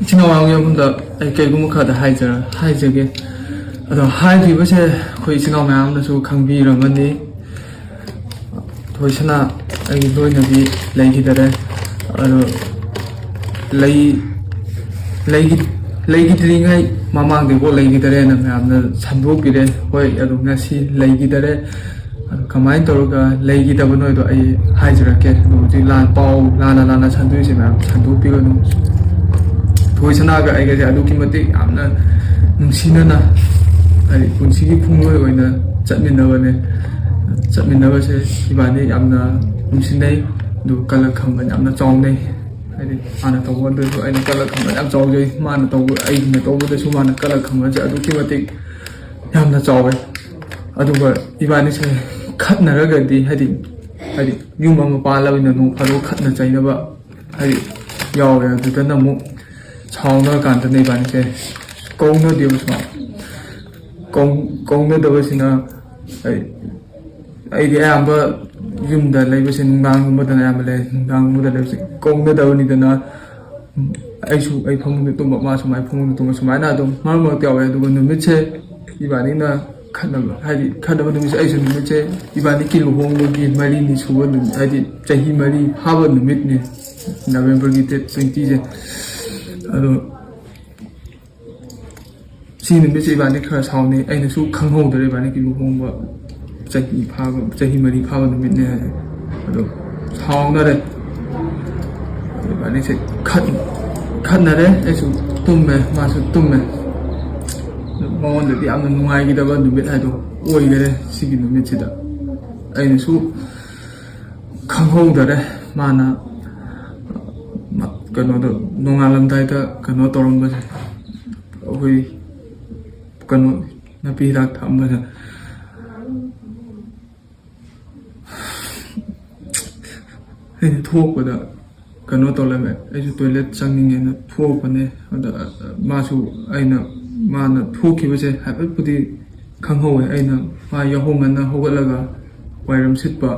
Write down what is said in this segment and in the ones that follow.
이친왕여분들 그리고 카드 하이저게 अदो हाइबसे अखोई इचिनाव मैमनसु खंबीरमनी थोइसना आई लोइनबी लेगिदरे अदो लेगिद्रिङै ममांगदेबो लेगिदरे न मैमना सन्दोपिरे होय अदो ngasi लेगिदरे कमाइन तौरगा लेगिदब नोइदो आई हाइजरके नोजि लान पाउ लाना सन्दुइसे मैम सन्दोपिगनु थोइसनागा आइगे अदुकी मते यामना नुसिनना अरे पुंसीगी फुंगोय ओइना चटमिनबने चटमिनबसे इबानी यामना नुसिनै दु कलक खंबन यामना चौनै अरे आना तौबदसु आइना कलक खंबन याम चौजै माना तौब आइना तौबदसु माना कलक खंबन अदुकी मते यामना चौवे अदुगा इबानी से खतनरगदी हदि युम अमा पालबैना नो फारो खतन चैनबा हदि यावे अदुदना मु छावना कांदने इबानी से कौनो देबसु कौनदबसिना अयदि अयाम्बा युमदा लेबसे नुंगांगुमदना यामले नुंगांगुमदा लेबसे कौनदबनिदना अयसु अय फमुंदे तुम मासु माय फमुंदे तुम सुमायना अदुम मरमक त्यावे अदुगा नुमितसे इबानिना खनबा हादि खनबा नुमितसे अयसु नुमितसे इबानी कि लुहोंगबगी मरिनि सुबा नुमित हादि चही मरि हाबा नुमितनि नवेम्बरगी डेट 20 जे अदो सी नुमित इबानी खरा सावने अइनसु खंगहौदरे इबानी कि लुहोंबा चही मरि फाबा नुमितने अदो सावनरे इबानी से खतनरे अइसु तुम्मे मासु तुम्मे मौनदि यामना नुंगाइगिदबा नुमित हादो ओइगरे सिगी नुमितसिदा अइनसु खंगहौदरे माना कनोदो नोंगालमदाइदा कनो तोरंबसे ओइ कनो नपी हिदाक थम्बसे अने थोकपदा कनो तोलमे अइसु टॉयलेट चंगिंगेना थोकपने अदा मासु अइना माना थोकिबसे हाइफुदी खंगहौवे अइना मा यहोंगना होगलगा वाइरम सिटपा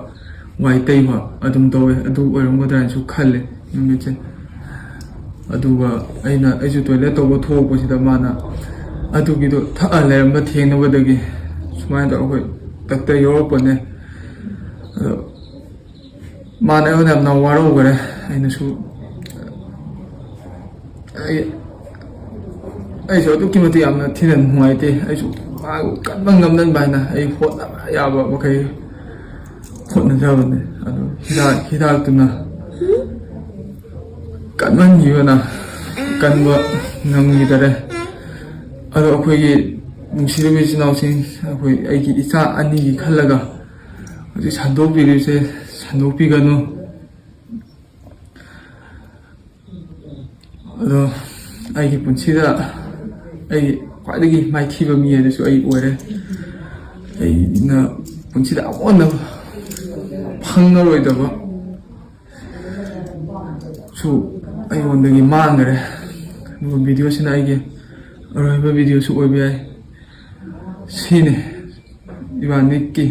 वाइ तैबा अदुम तोवे अदु ओइरमगदरासु खल्ले नुमितसे अदुगा अइना अइसु टॉयलेट तोबो थोकपसिदा माना अदुगिदो थआ लेरम्बा थेंनबदगी सुमाय द अखोय तक्ता योरपने माना अयोना यामना वारोगरे अइनसु अइसु अदुकी मते यामना थिनन नुंगाइते अइसु मागु कन्बा ngमदन बायना अइ होना याबा मखै होना जाबने अदु हिदाक्तुना कन्मन युना कन्बा ngमगिदरे अदो अखोयगी नुसिरबे इचिनावसिंग अखोय अइगी इचा अनिगी खल्लगा हजि सन्दोपिरिसे सन्दोपिगनु अदो अइगी पुंसिदा अइगी ख्वाइदगी माइथिबा मी हेदसु अइ ओइरे अइना पुंसिदा अमोना फंगरोइदबा सु अइगोंदगी मांगरे नु वीडियो सिना अइगी अरोइबा वीडियो सु ओइबे आइ सिने इबानी की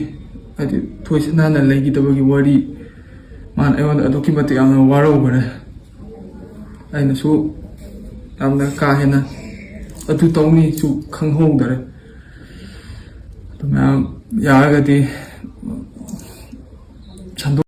हदि थोइसनाना लेगिदबगी वारी मान अयोन अदुकी मते यामना वारोगरे अइनसु यामना काहेना अदु तौनी सु खंगहौदरे तो मैम यारगदी